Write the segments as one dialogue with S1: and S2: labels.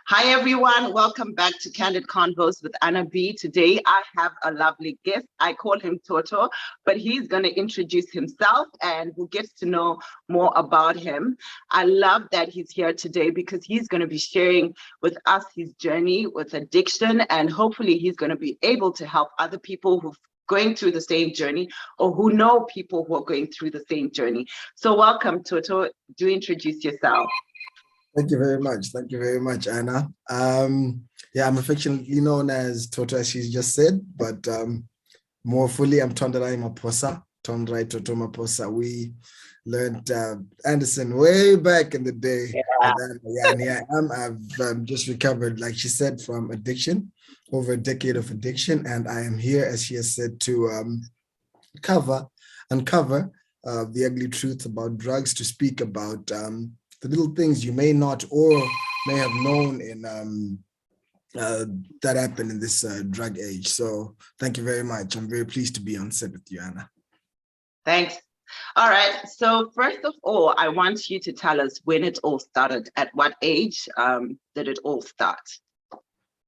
S1: Hi, everyone. Welcome back to Candid Convos with Anna B. Today, I have a lovely guest. I call him Toto, but he's going to introduce himself and we'll get to know more about him. I love that he's here today because he's going to be sharing with us his journey with addiction, and hopefully he's going to be able to help other people who've going through the same journey or who know people who are going through the same journey. So welcome, Toto. Do introduce yourself.
S2: Thank you very much. Thank you very much, Anna. Yeah, I'm affectionately known as Toto, as she's just said, but more fully, I'm Tonderai Maposa, Tonderai Toto Maposa. We learned Anderson way back in the day. And here I am. I've just recovered, like she said, from addiction, over a decade of addiction. And I am here, as she has said, to uncover the ugly truth about drugs, to speak about the little things you may not or may have known in that happened in this drug age. So thank you very much. I'm very pleased to be on set with you, Anna.
S1: Thanks. All right. So first of all, I want you to tell us when it all started. At what age did it all start?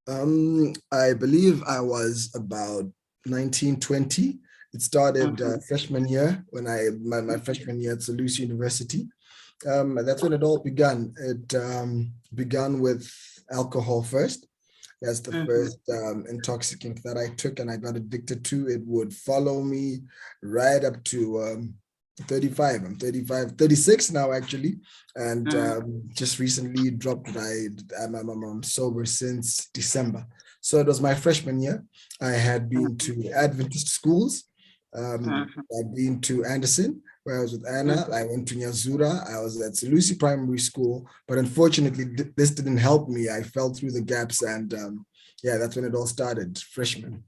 S2: I believe I was about 19, 20. It started freshman year when my freshman year at Salus University. That's when it all began. It began with alcohol first. That's the first intoxicant that I took and I got addicted to. It would follow me right up to 35. I'm 36 now, actually. And just recently dropped it. I'm sober since December. So it was my freshman year. I had been to Adventist schools. I'd been to Anderson, where I was with Anna. I went to Nyazura. I was at Salusi Primary School, but unfortunately, this didn't help me. I fell through the gaps, and yeah, that's when it all started, freshman.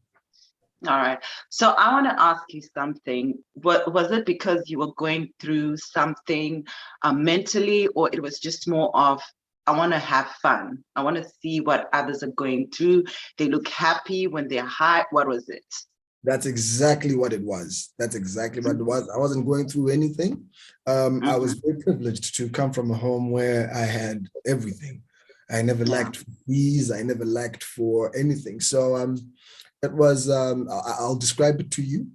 S1: All right. So I want to ask you something. Was it because you were going through something mentally, or it was just more of, I want to have fun. I want to see what others are going through. They look happy when they're high. What was it?
S2: That's exactly what it was. That's exactly what it was. I wasn't going through anything. I was very privileged to come from a home where I had everything. I never lacked for fees. I never lacked for anything. So it was, I'll describe it to you.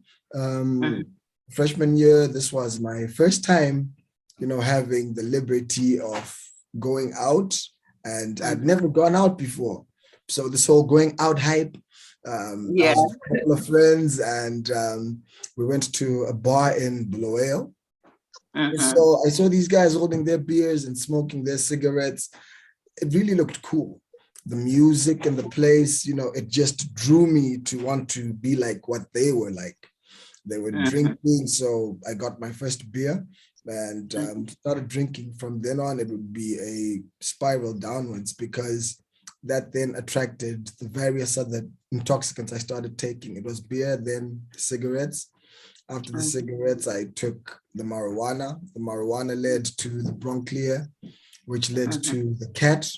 S2: Freshman year, this was my first time, having the liberty of going out, and I'd never gone out before. So this whole going out hype, I was with a couple of friends, and we went to a bar in Bloel. So I saw these guys holding their beers and smoking their cigarettes. It really looked cool. The music and the place, it just drew me to want to be like what they were like. They were drinking, so I got my first beer and started drinking. From then on, it would be a spiral downwards, because that then attracted the various other intoxicants I started taking. It was beer, then cigarettes. After the cigarettes, I took the marijuana. The marijuana led to the Bronclear, which led to the cat,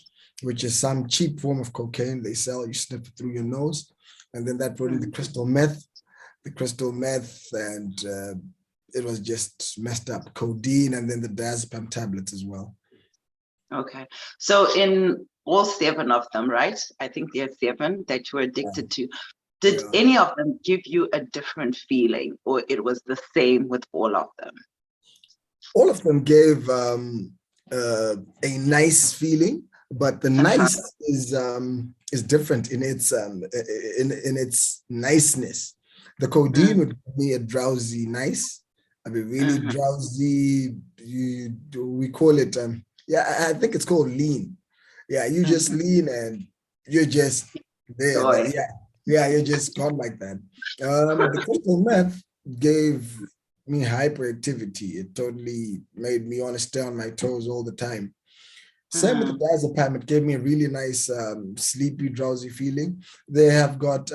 S2: which is some cheap form of cocaine they sell. You sniff it through your nose. And then that brought in the crystal meth, and it was just messed up. Codeine, and then the diazepam tablets as well.
S1: Okay. So in all 7 of them, right? I think there are 7 that you were addicted to. Did any of them give you a different feeling, or it was the same with all of them?
S2: All of them gave a nice feeling, but the nice is different in its in its niceness. The codeine would give me a drowsy nice. I mean, really drowsy. We call it I think it's called lean. Yeah, you just lean and you're just there. You're just gone like that. The crystal meth gave me hyperactivity. It totally made me want to stay on my toes all the time. Same with the diazepam. It gave me a really nice sleepy, drowsy feeling. They have got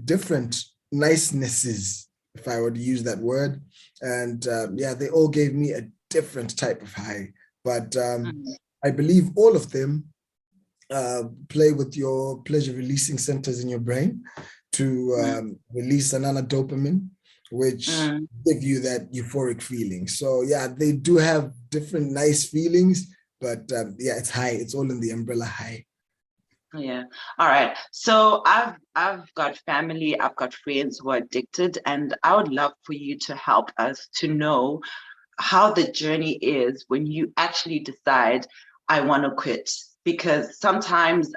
S2: different nicenesses, if I were to use that word. And they all gave me a different type of high. But I believe all of them play with your pleasure-releasing centers in your brain to release another dopamine, which give you that euphoric feeling. So yeah, they do have different nice feelings, but it's high. It's all in the umbrella high.
S1: Yeah. All right. So I've got family, I've got friends who are addicted, and I would love for you to help us to know how the journey is when you actually decide, I want to quit. Because sometimes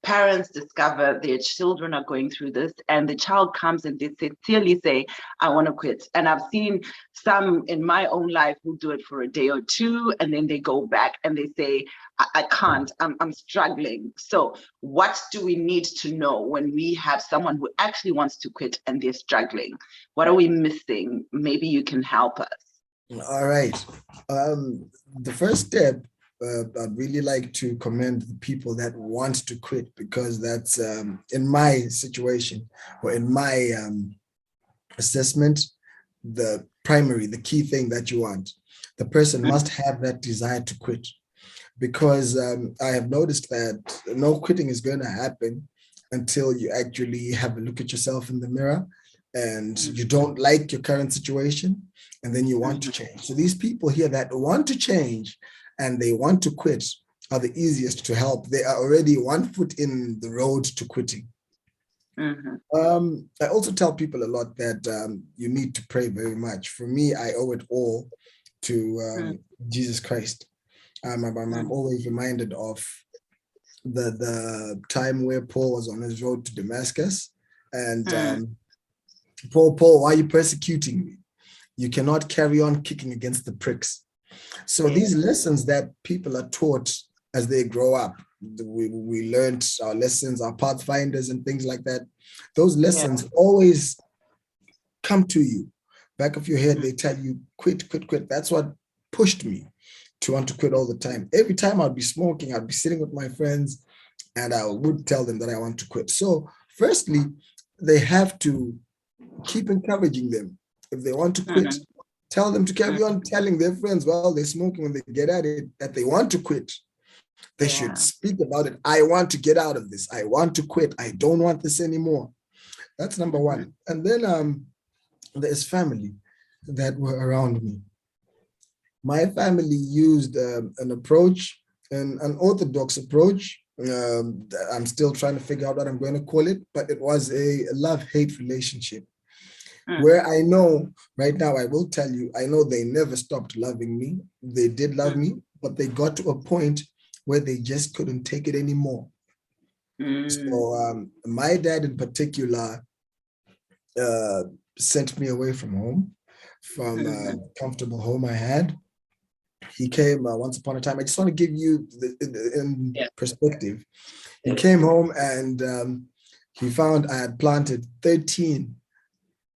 S1: parents discover their children are going through this, and the child comes and they sincerely say, I want to quit. And I've seen some in my own life who do it for a day or two, and then they go back and they say, I can't, I'm struggling. So what do we need to know when we have someone who actually wants to quit and they're struggling? What are we missing? Maybe you can help us.
S2: All right. The first step, I'd really like to commend the people that want to quit, because that's in my situation or in my assessment, the key thing that you want. The person must have that desire to quit, because I have noticed that no quitting is going to happen until you actually have a look at yourself in the mirror and you don't like your current situation, and then you want to change. So these people here that want to change and they want to quit are the easiest to help. They are already 1 foot in the road to quitting. I also tell people a lot that you need to pray very much. For me, I owe it all to Jesus Christ. I'm always reminded of the time where Paul was on his road to Damascus, and Paul, why are you persecuting me? You cannot carry on kicking against the pricks. So these lessons that people are taught as they grow up, we learned our lessons, our pathfinders and things like that. Those lessons always come to you. Back of your head, they tell you, quit, quit, quit. That's what pushed me to want to quit all the time. Every time I'd be smoking, I'd be sitting with my friends and I would tell them that I want to quit. So firstly, they have to keep encouraging them. If they want to quit, tell them to carry on telling their friends while they're smoking, when they get at it, that they want to quit. They should speak about it. I want to get out of this. I want to quit. I don't want this anymore. That's number one. And then there's family that were around me. My family used an approach, an orthodox approach. I'm still trying to figure out what I'm going to call it, but it was a love-hate relationship. Where I know right now, I will tell you, I know they never stopped loving me. They did love me, but they got to a point where they just couldn't take it anymore. So my dad in particular sent me away from home, from a comfortable home I had. He came once upon a time. I just want to give you in perspective. He came home and he found I had planted 13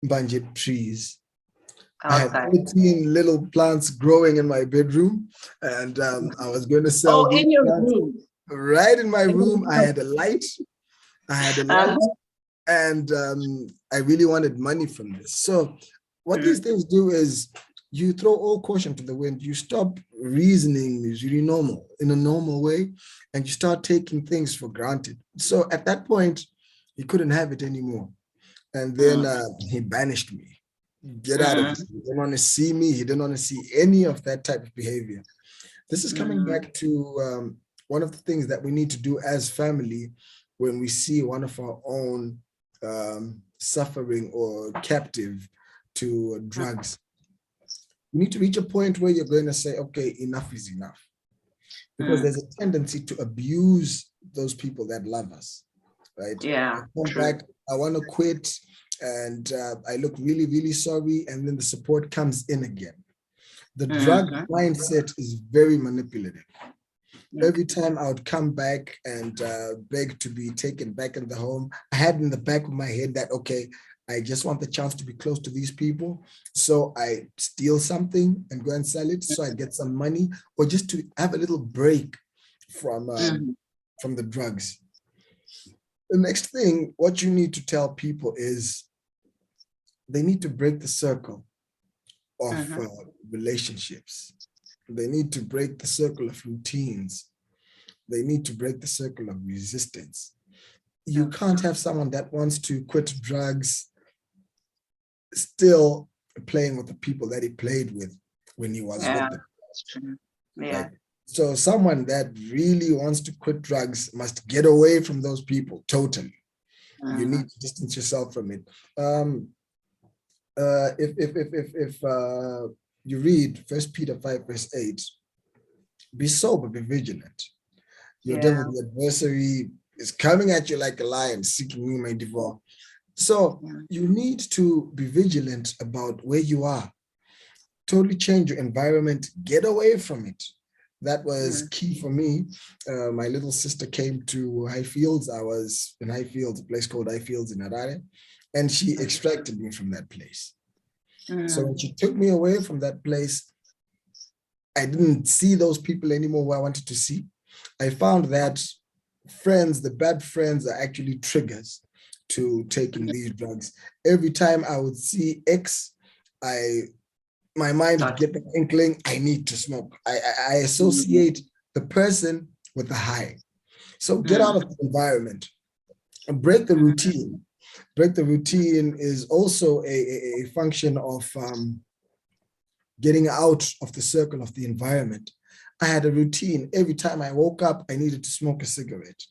S2: banjit trees. I had 13 little plants growing in my bedroom, and I was going to sell these
S1: in your
S2: plants.
S1: room.
S2: Right in my room. I had a light. And I really wanted money from this. So what these things do is you throw all caution to the wind. You stop reasoning is really normal, in a normal way, and you start taking things for granted. So at that point, he couldn't have it anymore. And then he banished me. Get out of this. He didn't want to see me. He didn't want to see any of that type of behavior. This is coming back to one of the things that we need to do as family when we see one of our own suffering or captive to drugs. You need to reach a point where you're going to say, okay, enough is enough. Because there's a tendency to abuse those people that love us, right?
S1: Yeah.
S2: I come back, I want to quit, and I look really, really sorry, and then the support comes in again. The drug mindset is very manipulative. Every time I would come back and beg to be taken back in the home, I had in the back of my head that, okay, I just want the chance to be close to these people. So I steal something and go and sell it so I get some money, or just to have a little break from the drugs. The next thing, what you need to tell people is they need to break the circle of relationships. They need to break the circle of routines. They need to break the circle of resistance. You can't have someone that wants to quit drugs still playing with the people that he played with when he was with them.
S1: That's true. Yeah.
S2: Right? So someone that really wants to quit drugs must get away from those people totally. You need to distance yourself from it. If you read 1 Peter 5 verse 8, be sober, be vigilant. Your devil, the adversary, is coming at you like a lion, seeking whom he may devour. So you need to be vigilant about where you are. Totally change your environment, get away from it. That was key for me. My little sister came to Highfields. I was in Highfields, a place called Highfields in Harare, and she extracted me from that place. So when she took me away from that place, I didn't see those people anymore who I wanted to see. I found that friends, the bad friends, are actually triggers to taking these drugs. Every time I would see X, my mind would get the inkling, I need to smoke. I associate the person with the high. So get out of the environment and break the routine. Break the routine is also a function of getting out of the circle of the environment. I had a routine. Every time I woke up, I needed to smoke a cigarette.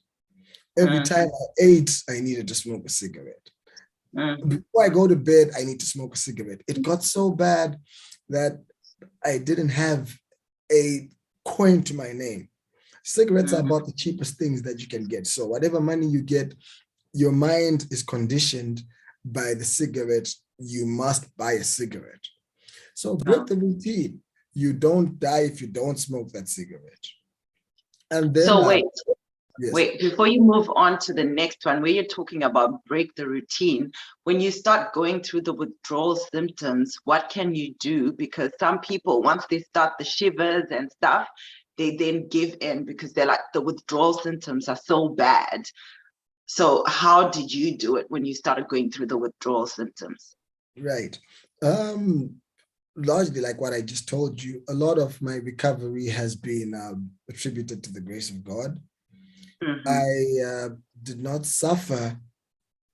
S2: Every time I ate, I needed to smoke a cigarette. Before I go to bed, I need to smoke a cigarette. It got so bad that I didn't have a coin to my name. Cigarettes are about the cheapest things that you can get. So whatever money you get, your mind is conditioned by the cigarette. You must buy a cigarette. So break the routine. You don't die if you don't smoke that cigarette. And then
S1: so wait, before you move on to the next one, where you're talking about break the routine, when you start going through the withdrawal symptoms, what can you do? Because some people, once they start the shivers and stuff, they then give in because they're like, the withdrawal symptoms are so bad. So how did you do it when you started going through the withdrawal symptoms?
S2: Right. Largely like what I just told you, a lot of my recovery has been attributed to the grace of God. I did not suffer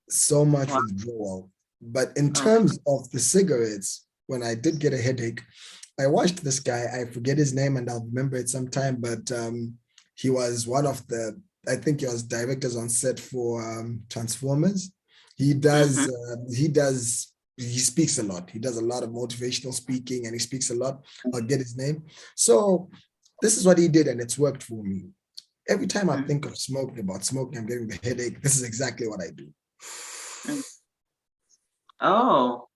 S2: so much withdrawal, but in terms of the cigarettes, when I did get a headache, I watched this guy, I forget his name and I'll remember it sometime, but he was one of the, I think he was directors on set for Transformers. He speaks a lot. He does a lot of motivational speaking and he speaks a lot. I'll get his name. So this is what he did and it's worked for me. Every time I think of smoking, I'm getting the headache. This is exactly what I do.
S1: Oh.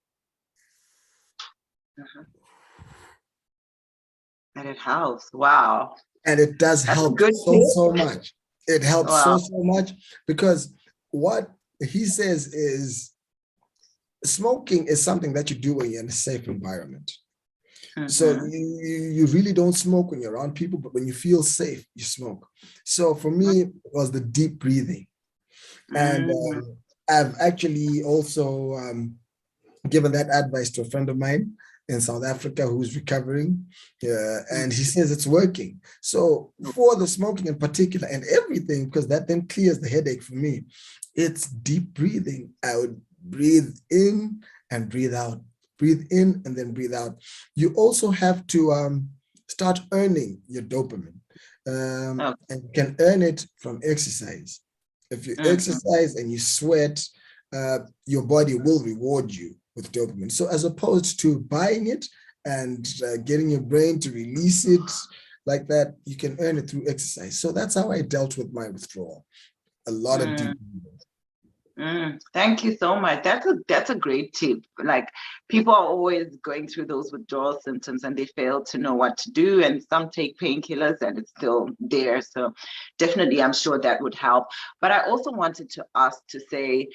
S1: And it helps. Wow.
S2: And it does help so much. It helps so much because what he says is smoking is something that you do when you're in a safe environment. So you really don't smoke when you're around people, but when you feel safe, you smoke. So for me, it was the deep breathing. And I've actually also given that advice to a friend of mine in South Africa who's recovering, and he says it's working. So for the smoking in particular and everything, because that then clears the headache for me, it's deep breathing. I would breathe in and breathe out. Breathe in and then breathe out. You also have to start earning your dopamine. And you can earn it from exercise. If you exercise and you sweat, your body will reward you with dopamine. So as opposed to buying it and getting your brain to release it like that, you can earn it through exercise. So that's how I dealt with my withdrawal. A lot of deep breathing.
S1: Thank you so much. That's a great tip. Like people are always going through those withdrawal symptoms and they fail to know what to do, and some take painkillers and it's still there. So definitely I'm sure that would help. But I also wanted to ask to say,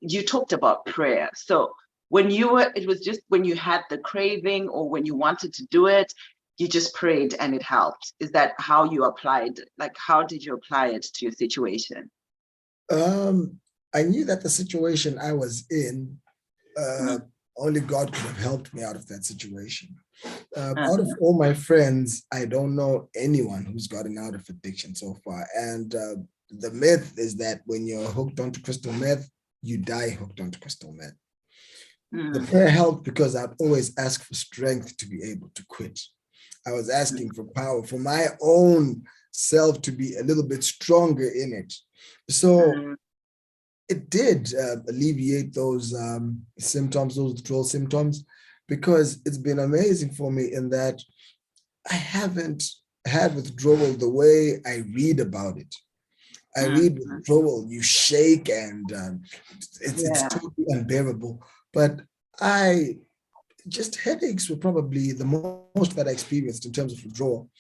S1: you talked about prayer. So it was just when you had the craving or when you wanted to do it, you just prayed and it helped. Is that how you applied? Like how did you apply it to your situation?
S2: I knew that the situation I was in, only God could have helped me out of that situation. Out of all my friends, I don't know anyone who's gotten out of addiction so far. And the myth is that when you're hooked onto crystal meth, you die hooked onto crystal meth. The prayer helped because I'd always ask for strength to be able to quit. I was asking for power, for my own self to be a little bit stronger in it. So it did alleviate those symptoms, those withdrawal symptoms, because it's been amazing for me in that I haven't had withdrawal the way I read about it. I read withdrawal, you shake and it's totally unbearable. But just headaches were probably the most that I experienced in terms of withdrawal.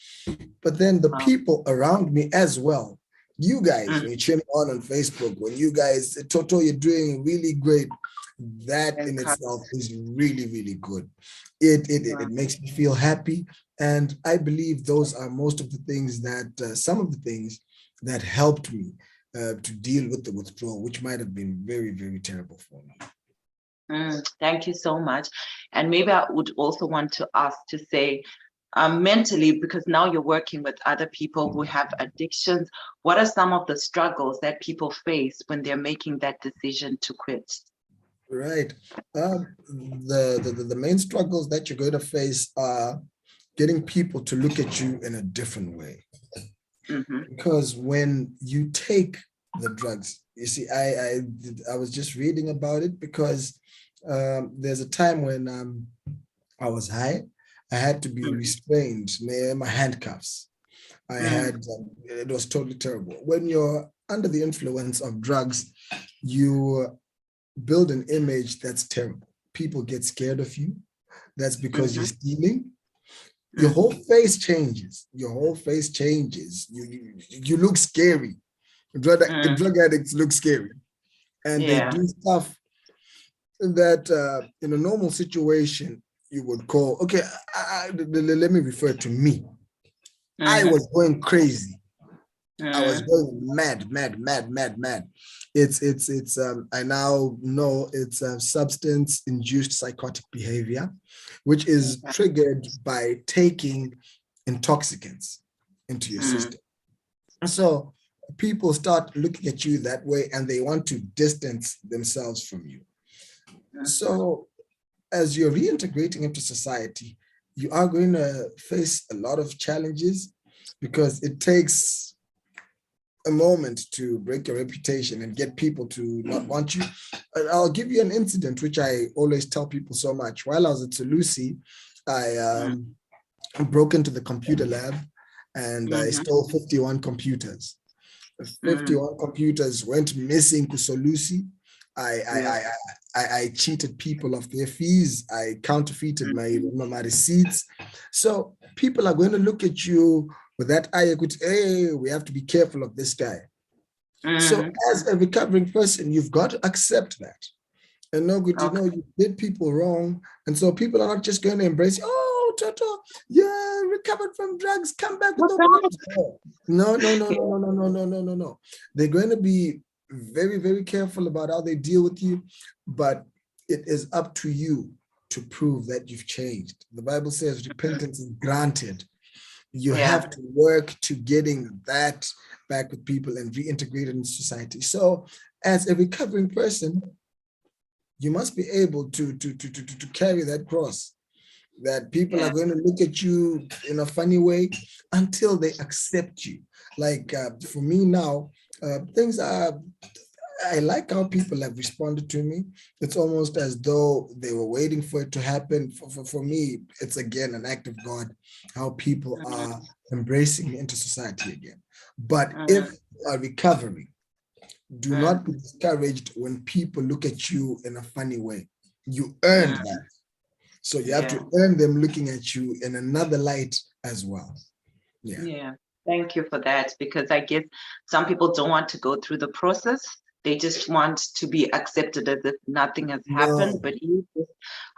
S2: But then the people around me as well, you guys, when you cheer me on Facebook, when you guys, Toto, you're doing really great. That in itself is really, really good. It makes me feel happy. And I believe those are most of the things that, some of the things that helped me to deal with the withdrawal, which might have been very, very terrible for me.
S1: Thank you so much. And maybe I would also want to ask to say, mentally, because now you're working with other people who have addictions, what are some of the struggles that people face when they're making that decision to quit?
S2: Right. The main struggles that you're going to face are getting people to look at you in a different way. Because when you take the drugs, you see, I was just reading about it because there's a time when I was high. I had to be restrained, my handcuffs. It was totally terrible. When you're under the influence of drugs, you build an image that's terrible. People get scared of you. That's because you're stealing. Your whole face changes. Your whole face changes. You look scary. Drug addicts look scary. And they do stuff that in a normal situation, you would call, okay, let me refer to me. I was going crazy. I was going mad. It's I now know it's a substance-induced psychotic behavior, which is triggered by taking intoxicants into your system. So people start looking at you that way and they want to distance themselves from you. So as you're reintegrating into society, you are going to face a lot of challenges because it takes a moment to break your reputation and get people to not want you. I'll give you an incident, which I always tell people so much. While I was at Solusi, I broke into the computer lab and I stole 51 computers. 51 computers went missing to Solusi. I cheated people of their fees. I counterfeited my receipts. So people are going to look at you with that eye, hey, we have to be careful of this guy. So as a recovering person, you've got to accept that. And you did people wrong. And so people are not just going to embrace, oh, Toto, you're recovered from drugs, come back with No. They're going to be very, very careful about how they deal with you, but it is up to you to prove that you've changed. The Bible says repentance is granted. You have to work to getting that back with people and reintegrate it in society. So as a recovering person, you must be able to carry that cross, that people are going to look at you in a funny way until they accept you. Like for me now, things are, I like how people have responded to me. It's almost as though they were waiting for it to happen. For me, it's again an act of God, how people are embracing me into society again. But if you are recovering, do not be discouraged when people look at you in a funny way. You earned that. So you have to earn them looking at you in another light as well.
S1: Yeah. Thank you for that, because I guess some people don't want to go through the process. They just want to be accepted as if nothing has happened. But you just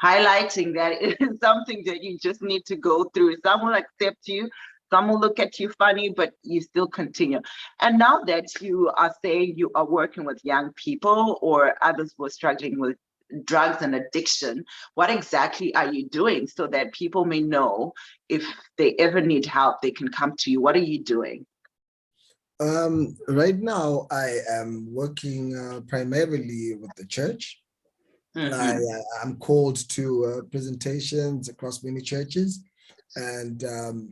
S1: highlighting that it is something that you just need to go through. Some will accept you, some will look at you funny, but you still continue. And now that you are saying you are working with young people or others who are struggling with drugs and addiction, what exactly are you doing so that people may know if they ever need help, they can come to you? What are you doing?
S2: Right now, I am working primarily with the church. I'm called to presentations across many churches. and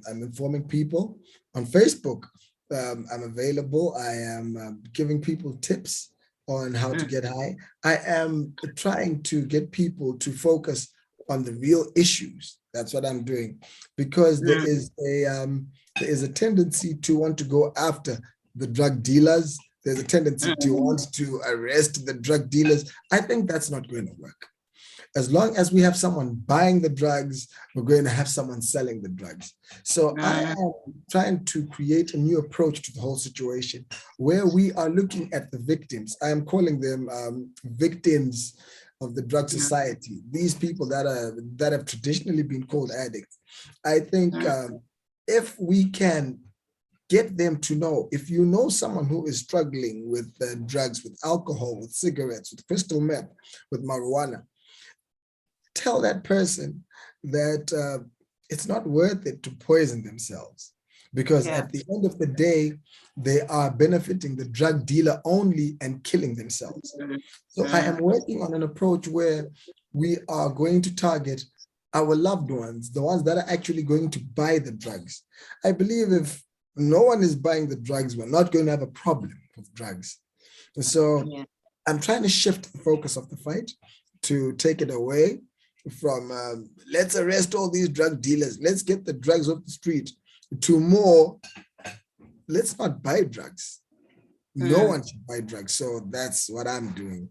S2: I'm informing people. On Facebook, I'm available. I am giving people tips on how to get high. I am trying to get people to focus on the real issues. That's what I'm doing, because there is a tendency to want to go after the drug dealers. There's a tendency to want to arrest the drug dealers. I think that's not going to work. As long as we have someone buying the drugs, we're going to have someone selling the drugs. So I am trying to create a new approach to the whole situation where we are looking at the victims. I am calling them victims of the drug society. These people that have traditionally been called addicts. I think if we can get them to know, if you know someone who is struggling with drugs, with alcohol, with cigarettes, with crystal meth, with marijuana, tell that person that it's not worth it to poison themselves, because at the end of the day, they are benefiting the drug dealer only and killing themselves. So I am working on an approach where we are going to target our loved ones, the ones that are actually going to buy the drugs. I believe if no one is buying the drugs, we're not going to have a problem with drugs. And so I'm trying to shift the focus of the fight to take it away from let's arrest all these drug dealers, let's get the drugs off the street, to more, let's not buy drugs. No one should buy drugs. So that's what I'm doing.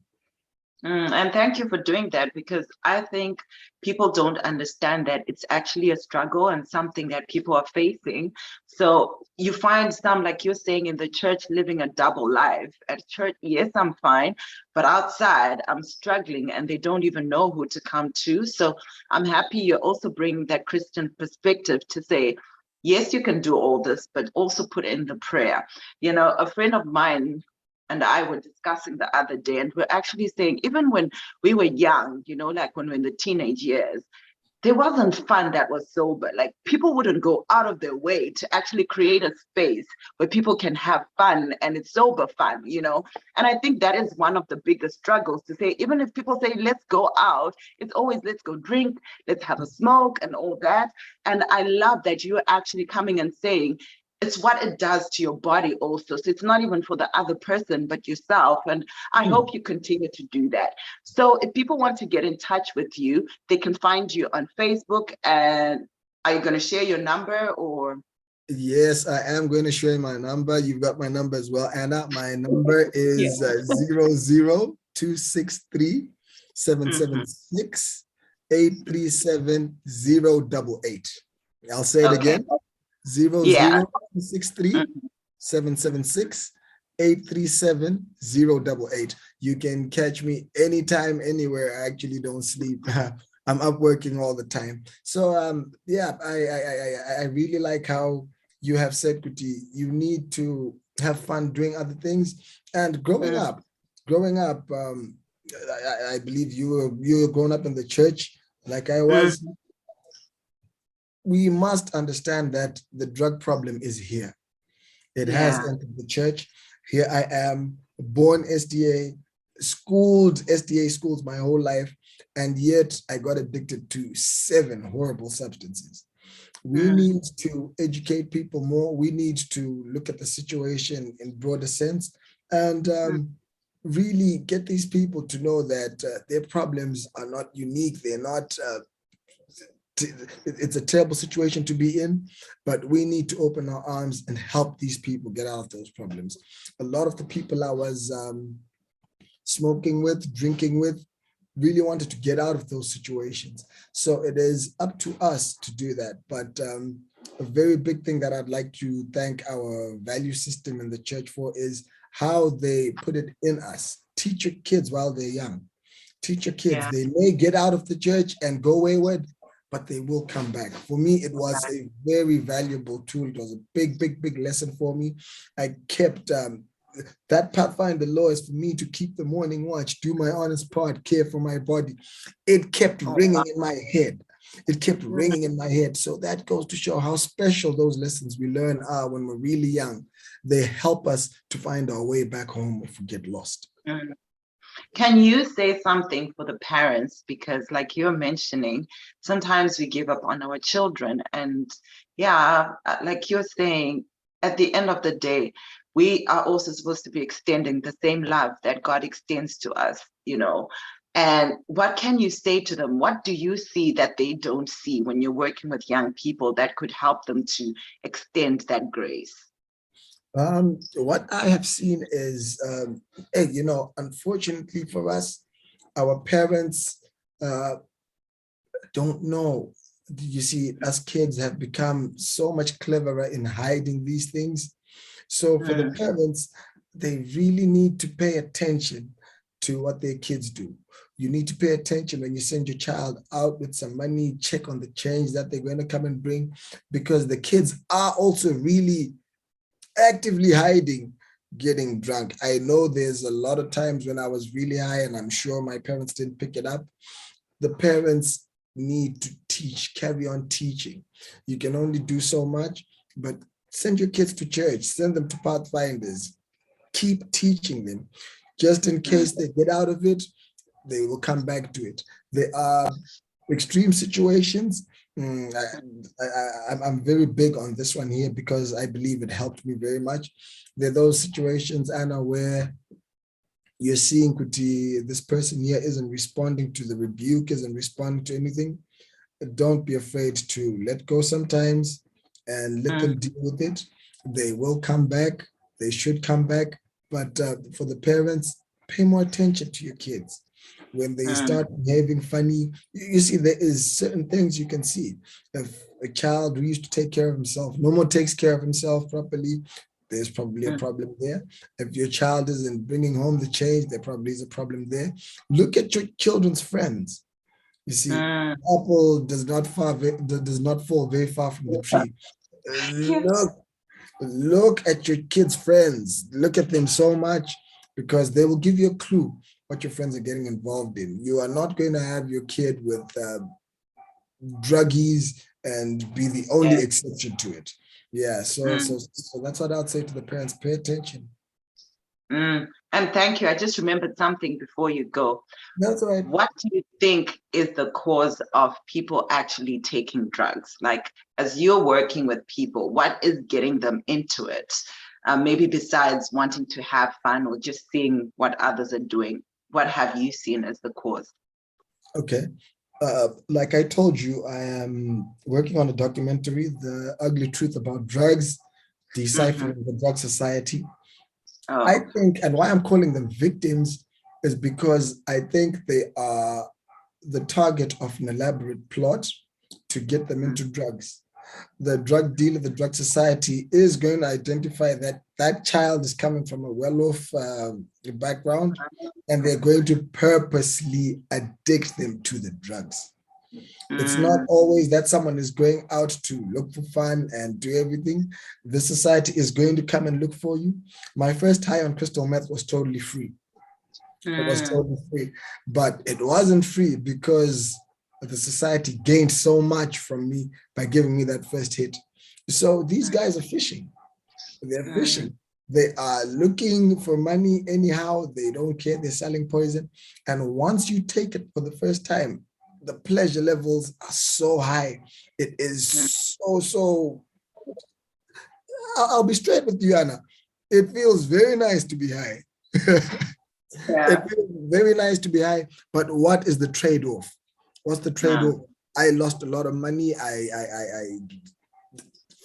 S1: And thank you for doing that, because I think people don't understand that it's actually a struggle and something that people are facing. So you find some, like you're saying, in the church living a double life. At church, yes, I'm fine, but outside I'm struggling and they don't even know who to come to. So I'm happy you're also bringing that Christian perspective to say, yes, you can do all this, but also put in the prayer. You know, a friend of mine and I were discussing the other day, and we're actually saying, even when we were young, you know, like when we're in the teenage years, there wasn't fun that was sober. Like, people wouldn't go out of their way to actually create a space where people can have fun, and it's sober fun, you know? And I think that is one of the biggest struggles, to say, even if people say, let's go out, it's always, let's go drink, let's have a smoke and all that. And I love that you're actually coming and saying, it's what it does to your body also. So it's not even for the other person, but yourself. And I hope you continue to do that. So if people want to get in touch with you, they can find you on Facebook. And are you going to share your number, or?
S2: Yes, I am going to share my number. You've got my number as well, Anna. My number is 00263 776 837 I'll say it again. 00263 776 837 You can catch me anytime, anywhere. I actually don't sleep. I'm up working all the time. So I really like how you have said, Kuti, you need to have fun doing other things. And growing up, I believe you were grown up in the church like I was. We must understand that the drug problem is here. It has entered the church. Here I am, born SDA, schooled SDA schools my whole life, and yet I got addicted to 7 horrible substances. We need to educate people more. We need to look at the situation in broader sense, and really get these people to know that their problems are not unique. They're not it's a terrible situation to be in, but we need to open our arms and help these people get out of those problems. A lot of the people I was smoking with, drinking with, really wanted to get out of those situations. So it is up to us to do that. But a very big thing that I'd like to thank our value system in the church for is how they put it in us. Teach your kids while they're young. Teach your kids. They may get out of the church and go wayward, but they will come back. For me, it was a very valuable tool. It was a big lesson for me. I kept that pathfinder law is for me to keep the morning watch, do my honest part, care for my body. It kept ringing in my head. It kept ringing in my head. So that goes to show how special those lessons we learn are when we're really young. They help us to find our way back home if we get lost.
S1: Can you say something for the parents? Because like you're mentioning, sometimes we give up on our children. And yeah, like you're saying, at the end of the day, we are also supposed to be extending the same love that God extends to us, you know. And what can you say to them? What do you see that they don't see when you're working with young people that could help them to extend that grace?
S2: What I have seen is, hey, unfortunately for us, our parents don't know. You see, us kids have become so much cleverer in hiding these things. So for the parents, they really need to pay attention to what their kids do. You need to pay attention when you send your child out with some money, check on the change that they're going to come and bring, because the kids are also really actively hiding getting drunk. I know there's a lot of times when I was really high, and I'm sure my parents didn't pick it up. The parents need to teach, carry on teaching. You can only do so much, but send your kids to church, send them to Pathfinders, keep teaching them. Just in case they get out of it, they will come back to it. There are extreme situations. I'm very big on this one here because I believe it helped me very much. There are those situations, Anna, where you're seeing Kuti, this person here isn't responding to the rebuke, isn't responding to anything. Don't be afraid to let go sometimes and let them deal with it. They will come back. They should come back. But for the parents, pay more attention to your kids. When they start behaving funny, you see, there is certain things you can see. If a child who used to take care of himself no more takes care of himself properly, there's probably a problem there. If your child isn't bringing home the change, there probably is a problem there. Look at your children's friends. You see, apple does not fall very far from the tree. Look at your kids' friends. Look at them so much, because they will give you a clue what your friends are getting involved in. You are not going to have your kid with druggies and be the only exception to it. Yeah, so that's what I'd say to the parents. Pay attention.
S1: And thank you. I just remembered something before you go.
S2: That's right.
S1: What do you think is the cause of people actually taking drugs? Like, as you're working with people, what is getting them into it? Maybe besides wanting to have fun or just seeing what others are doing, what have you seen as the cause?
S2: Okay. Like I told you, I am working on a documentary, The Ugly Truth About Drugs, Deciphering the Drug Society. I think, and why I'm calling them victims is because I think they are the target of an elaborate plot to get them into drugs. The drug dealer, the drug society is going to identify that that child is coming from a well-off background, and they're going to purposely addict them to the drugs. It's not always that someone is going out to look for fun and do everything. The society is going to come and look for you. My first high on crystal meth was totally free. It was totally free, but it wasn't free because the society gained so much from me by giving me that first hit. So these guys are fishing. They're fishing. They are looking for money anyhow. They don't care. They're selling poison. And once you take it for the first time, the pleasure levels are so high. It is so. I'll be straight with you, Anna. It feels very nice to be high. It feels very nice to be high. But what is the trade-off? What's the trade-off? I lost a lot of money. I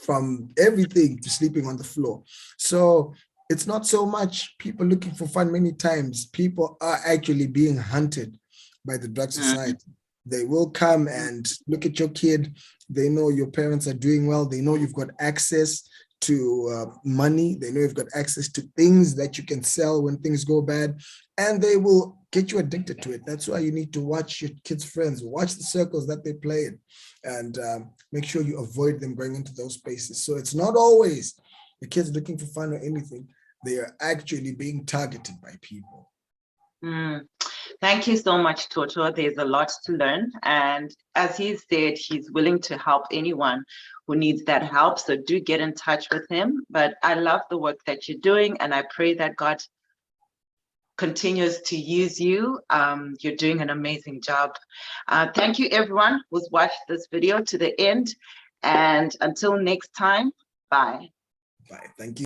S2: from everything to sleeping on the floor. So it's not so much people looking for fun. Many times people are actually being hunted by the drug society. They will come and look at your kid. They know your parents are doing well. They know you've got access to money. They know you've got access to things that you can sell when things go bad, and they will get you addicted to it. That's why you need to watch your kids' friends, watch the circles that they play in, and make sure you avoid them going into those spaces. So it's not always the kids looking for fun or anything. They are actually being targeted by people.
S1: Thank you so much, Toto. There's a lot to learn. And as he said, he's willing to help anyone who needs that help. So do get in touch with him. But I love the work that you're doing. And I pray that God continues to use you. You're doing an amazing job. Thank you, everyone who's watched this video to the end. And until next time, bye.
S2: Bye. Thank you.